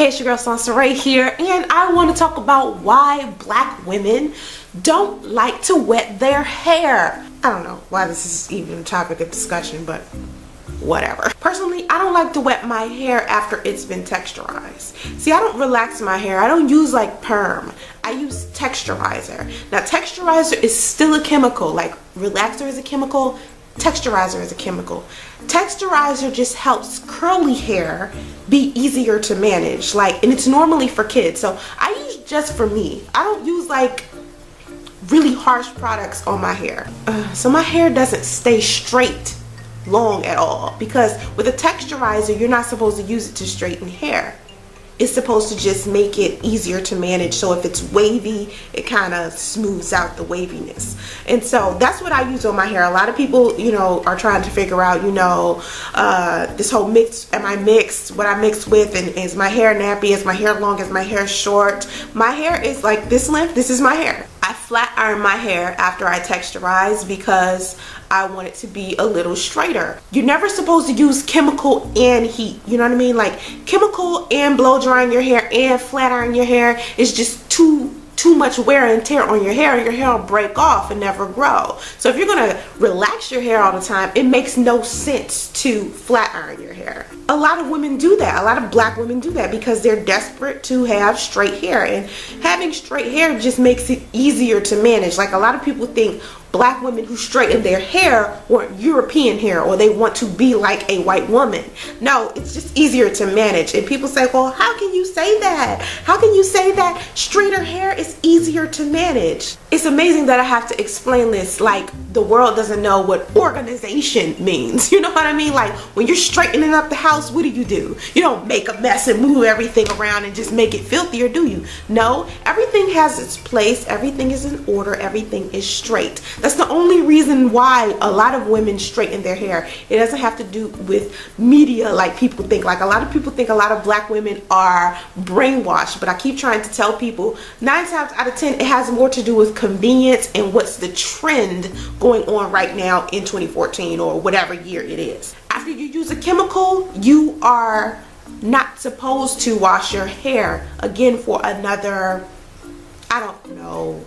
Hey, it's your girl Sansaray here, and I want to talk about why black women don't like to wet their hair. I don't know why this is even a topic of discussion, but whatever. Personally, I don't like to wet my hair after it's been texturized. See, I don't relax my hair. I don't use like perm. I use texturizer. Now, texturizer is still a chemical. Like relaxer is a chemical, texturizer is a chemical. Texturizer just helps curly hair be easier to manage, and it's normally for kids, so I use just for me. I don't use like really harsh products on my hair, so my hair doesn't stay straight long at all, because with a texturizer you're not supposed to use it to straighten hair. It's supposed to just make it easier to manage, so if it's wavy, it kind of smooths out the waviness. And so that's what I use on my hair. A lot of people, are trying to figure out, this whole mix, am I mixed, what I mixed with, and is my hair nappy, is my hair long, is my hair short? My hair is like this length, this is my hair. I flat iron my hair after I texturize because I want it to be a little straighter. You're never supposed to use chemical and heat, you know what I mean? Like chemical and blow drying your hair and flat iron your hair is just too much wear and tear on your hair, and your hair will break off and never grow. So if you're gonna relax your hair all the time, it makes no sense to flat iron your hair. A lot of women do that. A lot of black women do that because they're desperate to have straight hair, and having straight hair just makes it easier to manage. Like a lot of people think black women who straighten their hair want European hair, or they want to be like a white woman. No, it's just easier to manage. And people say, well, how can you say that? How can you say that straighter hair is easier to manage? It's amazing that I have to explain this like the world doesn't know what organization means. You know what I mean? Like when you're straightening up the house, what do? You don't make a mess and move everything around and just make it filthier, do you? No, everything has its place. Everything is in order. Everything is straight. That's the only reason why a lot of women straighten their hair. It doesn't have to do with media like people think. Like a lot of people think a lot of black women are brainwashed, but I keep trying to tell people 9 times out of 10 it has more to do with convenience and what's the trend going on right now in 2014 or whatever year it is. After you use a chemical, you are not supposed to wash your hair again for another, I don't know,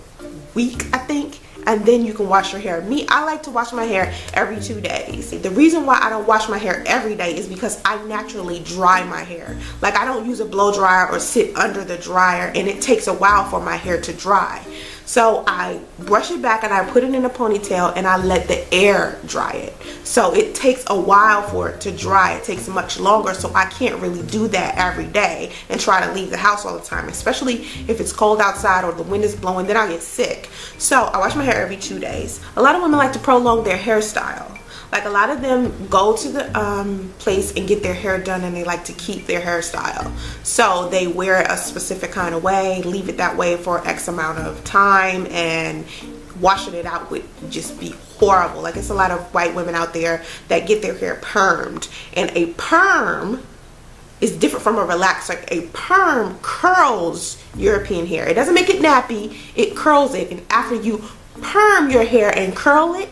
week, I think. And then you can wash your hair. Me, I like to wash my hair every 2 days. The reason why I don't wash my hair every day is because I naturally dry my hair. Like I don't use a blow dryer or sit under the dryer, and it takes a while for my hair to dry. So I brush it back and I put it in a ponytail and I let the air dry it. So it takes a while for it to dry. It takes much longer, so I can't really do that every day and try to leave the house all the time, especially if it's cold outside or the wind is blowing, then I get sick. So I wash my hair every 2 days. A lot of women like to prolong their hairstyle. Like a lot of them go to the place and get their hair done, and they like to keep their hairstyle. So they wear it a specific kind of way, leave it that way for X amount of time, and washing it out would just be horrible. Like it's a lot of white women out there that get their hair permed, and a perm is different from a relaxer. A perm curls European hair. It doesn't make it nappy, it curls it. And after you perm your hair and curl it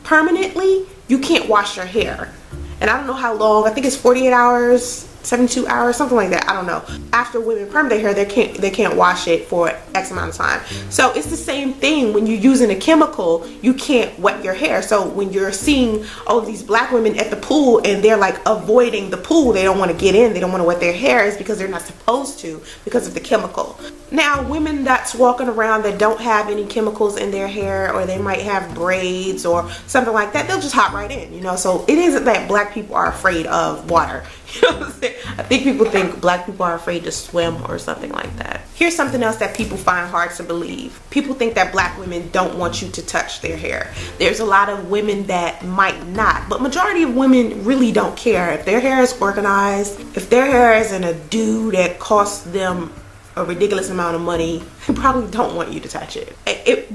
permanently, you can't wash your hair. And I don't know how long, I think it's 48 hours, 72 hours, something like that, I don't know. After women perm their hair, they can't wash it for X amount of time. So it's the same thing when you're using a chemical, you can't wet your hair. So when you're seeing all of these black women at the pool and they're like avoiding the pool, they don't want to get in, they don't want to wet their hair, is because they're not supposed to because of the chemical. Now, women that's walking around that don't have any chemicals in their hair, or they might have braids or something like that, they'll just hop right in, So it isn't that black people are afraid of water. You know what I'm saying? I think people think black people are afraid to swim or something like that. Here's something else that people find hard to believe. People think that black women don't want you to touch their hair. There's a lot of women that might not, but majority of women really don't care. If their hair is organized, if their hair is in a do that costs them a ridiculous amount of money, they probably don't want you to touch it.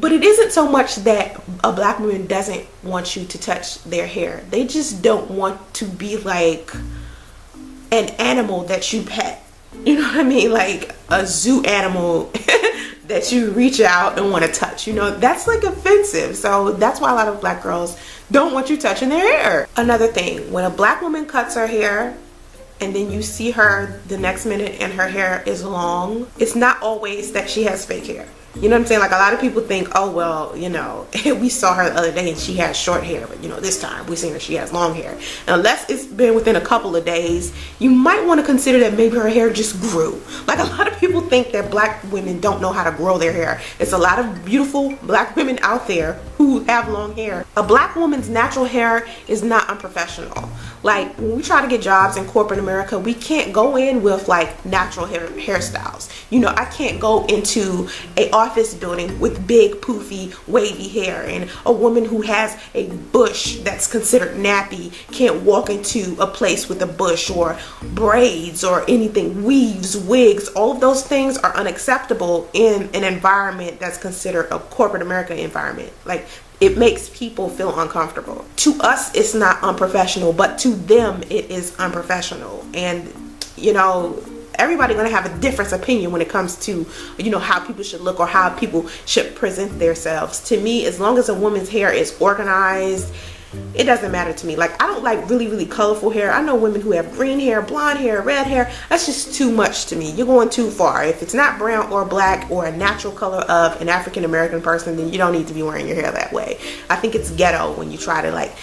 But it isn't so much that a black woman doesn't want you to touch their hair. They just don't want to be like an animal that you pet. You know what I mean? Like a zoo animal that you reach out and want to touch. That's like offensive. So that's why a lot of black girls don't want you touching their hair. Another thing, when a black woman cuts her hair and then you see her the next minute and her hair is long, it's not always that she has fake hair. You know what I'm saying? Like, a lot of people think, oh, well, you know, we saw her the other day and she has short hair, but, you know, this time we seen her, she has long hair. And unless it's been within a couple of days, you might want to consider that maybe her hair just grew. Like, a lot of people think that black women don't know how to grow their hair. It's a lot of beautiful black women out there who have long hair. A black woman's natural hair is not unprofessional. Like, when we try to get jobs in corporate America, we can't go in with like natural hairstyles. You know, I can't go into a office building with big poofy wavy hair, and a woman who has a bush that's considered nappy can't walk into a place with a bush or braids or anything, weaves, wigs. All of those things are unacceptable in an environment that's considered a corporate America environment. Like, it makes people feel uncomfortable. To us, it's not unprofessional, but to them, it is unprofessional. And, you know, everybody gonna have a different opinion when it comes to, you know, how people should look or how people should present themselves. To me, as long as a woman's hair is organized, it doesn't matter to me. Like, I don't like really colorful hair. I know women who have green hair, blonde hair, red hair. That's just too much to me. You're going too far. If it's not brown or black or a natural color of an African American person, then you don't need to be wearing your hair that way. I think it's ghetto when you try to like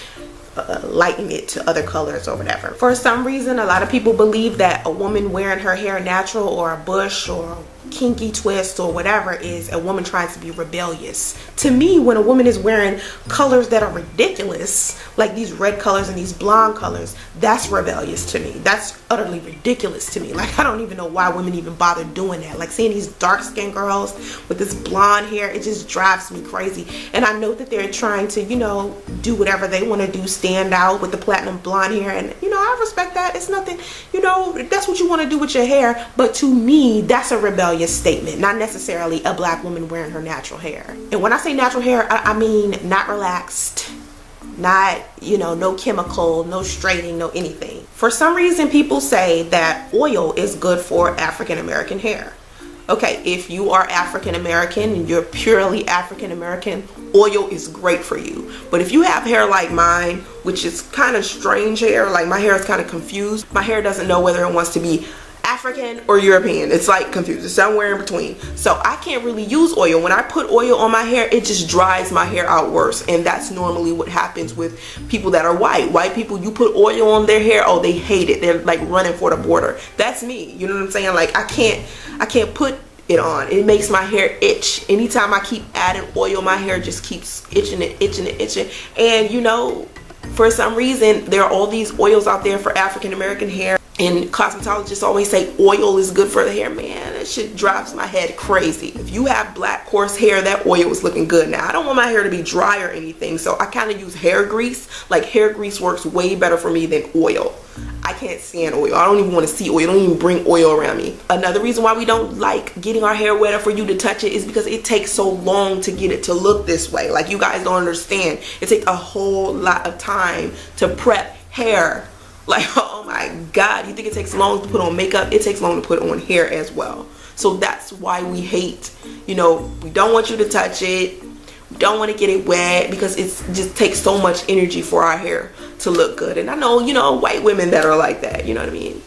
lighten it to other colors or whatever. For some reason, a lot of people believe that a woman wearing her hair natural or a bush or kinky twist or whatever is a woman trying to be rebellious. To me, when a woman is wearing colors that are ridiculous, like these red colors and these blonde colors, that's rebellious to me. That's utterly ridiculous to me. Like, I don't even know why women even bother doing that. Like, seeing these dark-skinned girls with this blonde hair, it just drives me crazy. And I know that they're trying to, you know, do whatever they want to do, stand out with the platinum blonde hair, and, you know, I respect that. It's nothing, you know, that's what you want to do with your hair. But to me, that's a rebellious statement, not necessarily a black woman wearing her natural hair. And when I say natural hair, I mean not relaxed, not, you know, no chemical, no straightening, no anything. For some reason, people say that oil is good for African American hair. Okay, if you are African American and you're purely African American, oil is great for you. But if you have hair like mine, which is kind of strange hair, like my hair is kind of confused. My hair doesn't know whether it wants to be African or European. It's like confused. It's somewhere in between. So I can't really use oil. When I put oil on my hair, it just dries my hair out worse. And that's normally what happens with people that are white. White people, you put oil on their hair, oh, they hate it. They're like running for the border. That's me. You know what I'm saying? Like, I can't put it on. It makes my hair itch. Anytime I keep adding oil, my hair just keeps itching and itching and itching. And, you know, for some reason, there are all these oils out there for African American hair. And cosmetologists always say oil is good for the hair. Man, that shit drives my head crazy. If you have black coarse hair, that oil is looking good. Now, I don't want my hair to be dry or anything, so I kind of use hair grease. Like, hair grease works way better for me than oil. I can't stand oil. I don't even want to see oil. Don't even bring oil around me. Another reason why we don't like getting our hair wet or for you to touch it is because it takes so long to get it to look this way. Like, you guys don't understand. It takes a whole lot of time to prep hair. Like, oh my God, you think it takes long to put on makeup? It takes long to put on hair as well. So that's why we hate, you know, we don't want you to touch it. We don't want to get it wet because it just takes so much energy for our hair to look good. And I know, you know, white women that are like that, you know what I mean?